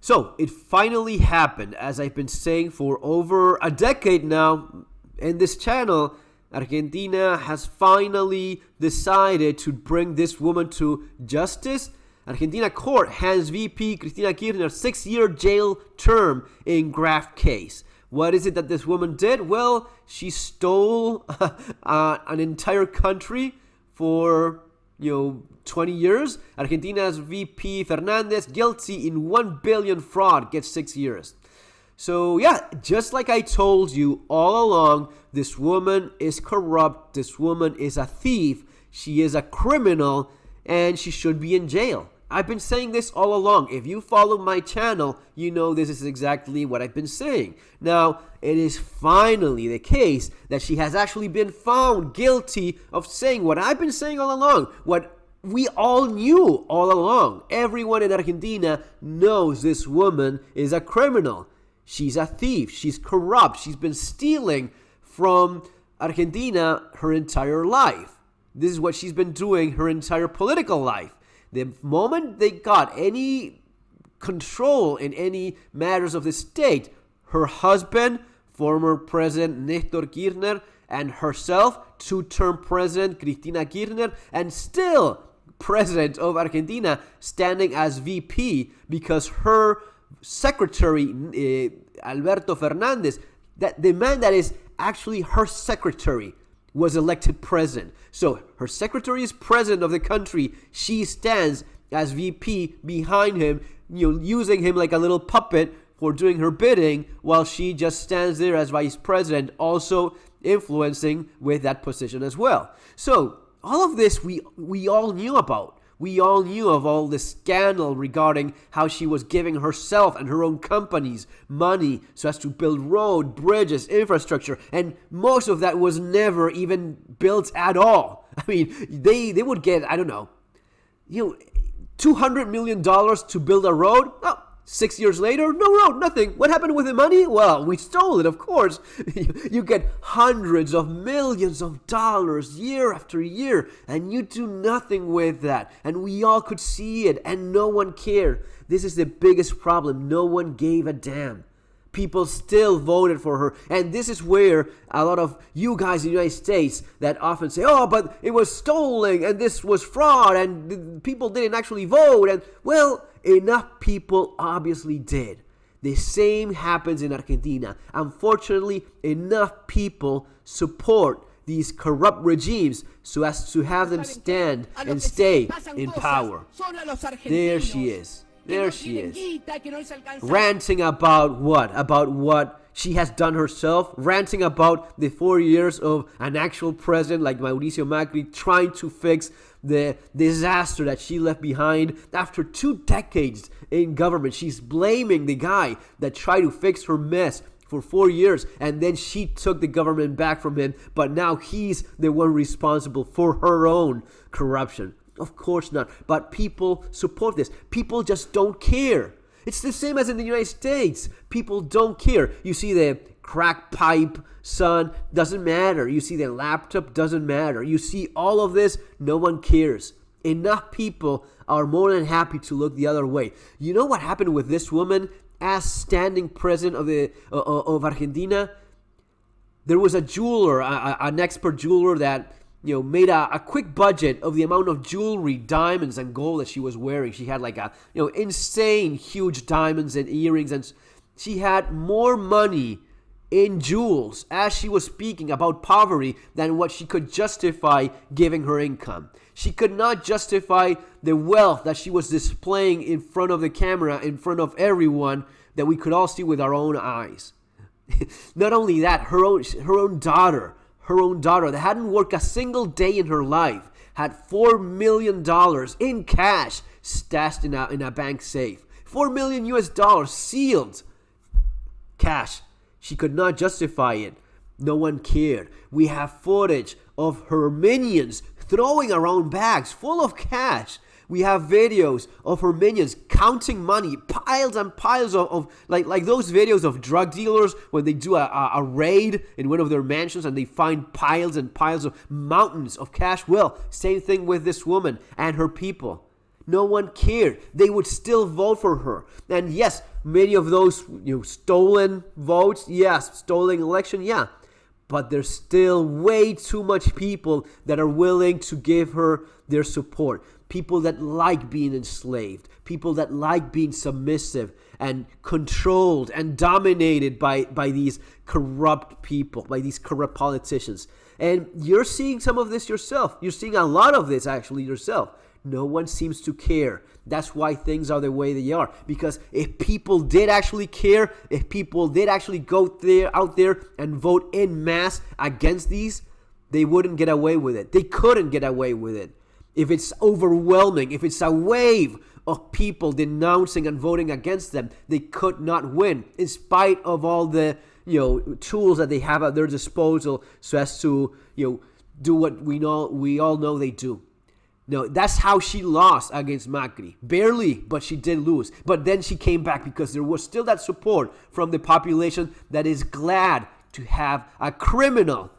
So it finally happened, as I've been saying for over a decade now in this channel. Argentina has finally decided to bring this woman to justice. Argentina court hands VP Cristina Kirchner 6-year jail term in Graft case. What is it that this woman did? Well, she stole an entire country for 20 years. Argentina's VP Fernandez, guilty in 1 billion fraud, gets 6 years. So yeah, just like I told you all along, this woman is corrupt. This woman is a thief. She is a criminal, and she should be in jail. I've been saying this all along. If you follow my channel, you know this is exactly what I've been saying. Now, it is finally the case that she has actually been found guilty of saying what I've been saying all along, what we all knew all along. Everyone in Argentina knows this woman is a criminal. She's a thief. She's corrupt. She's been stealing from Argentina her entire life. This is what she's been doing her entire political life. The moment they got any control in any matters of the state, her husband, former President Nestor Kirchner, and herself, two-term President Cristina Kirchner, and still President of Argentina, standing as VP because her secretary, Alberto Fernandez, that the man that is actually her secretary, was elected president. So her secretary is president of the country. She stands as VP behind him, using him like a little puppet for doing her bidding, while she just stands there as vice president, also influencing with that position as well. So all of this we all knew about. We all knew of all the scandal regarding how she was giving herself and her own companies money so as to build road, bridges, infrastructure, and most of that was never even built at all. I mean, they would get, I don't know, $200 million to build a road. Oh, 6 years later, no road, nothing. What happened with the money? Well, we stole it, of course. You get hundreds of millions of dollars year after year, and you do nothing with that. And we all could see it, and no one cared. This is the biggest problem. No one gave a damn. People still voted for her. And this is where a lot of you guys in the United States that often say, oh, but it was stolen, and this was fraud, and people didn't actually vote. And, well, enough people obviously did. The same happens in Argentina. Unfortunately, enough people support these corrupt regimes so as to have them stand and stay in power. There she is. There she is. Ranting about what? About what she has done herself. Ranting about the 4 years of an actual president like Mauricio Macri trying to fix the disaster that she left behind after 2 decades in government. She's blaming the guy that tried to fix her mess for 4 years, and then she took the government back from him, but now he's the one responsible for her own corruption. Of course not, but people support this. People just don't care. It's the same as in the United States. People don't care. You see the crack pipe, son, doesn't matter. You see the laptop, doesn't matter. You see all of this, no one cares. Enough people are more than happy to look the other way. You know what happened with this woman as standing president of Argentina? There was a jeweler, an expert jeweler that made a quick budget of the amount of jewelry, diamonds, and gold that she was wearing. She had like a insane huge diamonds and earrings, and she had more money in jewels as she was speaking about poverty than what she could justify giving her income. She could not justify the wealth that she was displaying in front of the camera, in front of everyone, that we could all see with our own eyes. Not only that, her own daughter that hadn't worked a single day in her life had $4 million in cash stashed in a bank safe. $4 million US sealed cash. She could not justify it. No one cared. We have footage of her minions throwing around bags full of cash. We have videos of her minions counting money, piles and piles of like those videos of drug dealers when they do a raid in one of their mansions and they find piles and piles of mountains of cash. Well, same thing with this woman and her people. No one cared. They would still vote for her. And yes, many of those stolen votes, yes, stolen election, yeah. But there's still way too much people that are willing to give her their support. People that like being enslaved. People that like being submissive and controlled and dominated by these corrupt people, by these corrupt politicians. And you're seeing some of this yourself. You're seeing a lot of this actually yourself. No one seems to care. That's why things are the way they are. Because if people did actually care, if people did actually go out there and vote en masse against these, they wouldn't get away with it. They couldn't get away with it. If it's overwhelming, if it's a wave of people denouncing and voting against them, they could not win, in spite of all the tools that they have at their disposal, so as to do what we all know they do. No, that's how she lost against Macri. Barely, but she did lose. But then she came back because there was still that support from the population that is glad to have a criminal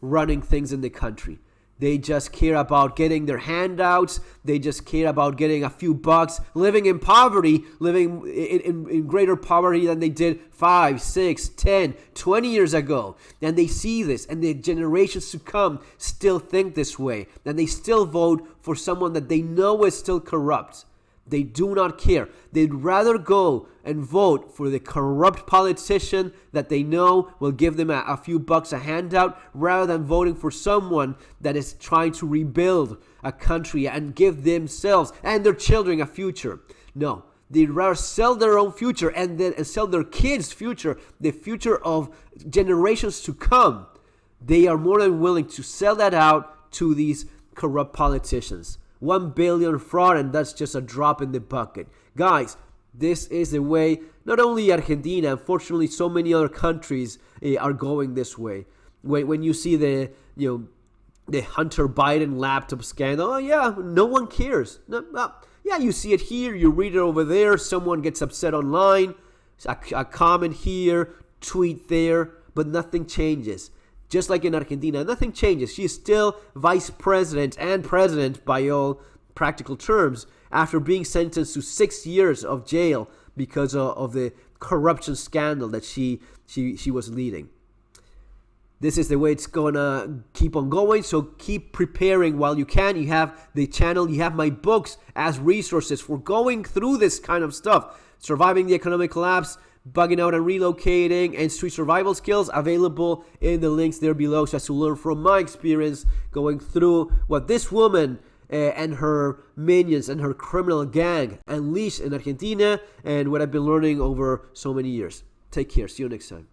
running things in the country. They just care about getting their handouts. They just care about getting a few bucks, living in poverty, living in greater poverty than they did 5, 6, 10, 20 years ago. And they see this, and the generations to come still think this way. And they still vote for someone that they know is still corrupt. They do not care. They'd rather go and vote for the corrupt politician that they know will give them a few bucks a handout, rather than voting for someone that is trying to rebuild a country and give themselves and their children a future. No, they'd rather sell their own future and sell their kids' future, the future of generations to come. They are more than willing to sell that out to these corrupt politicians. 1 billion fraud, and that's just a drop in the bucket. Guys, this is the way not only Argentina, unfortunately so many other countries are going this way. When you see the Hunter Biden laptop scandal, oh yeah, no one cares. Yeah, you see it here, you read it over there, someone gets upset online, a comment here, tweet there, but nothing changes. Just like in Argentina, nothing changes. She is still vice president and president by all practical terms after being sentenced to 6 years of jail because of the corruption scandal that she was leading. This is the way it's going to keep on going, so keep preparing while you can. You have the channel, you have my books as resources for going through this kind of stuff. Surviving the Economic Collapse, Bugging Out and Relocating, and Street Survival Skills, available in the links there below, so as to learn from my experience going through what this woman and her minions and her criminal gang unleashed in Argentina, and what I've been learning over so many years. Take care. See you next time.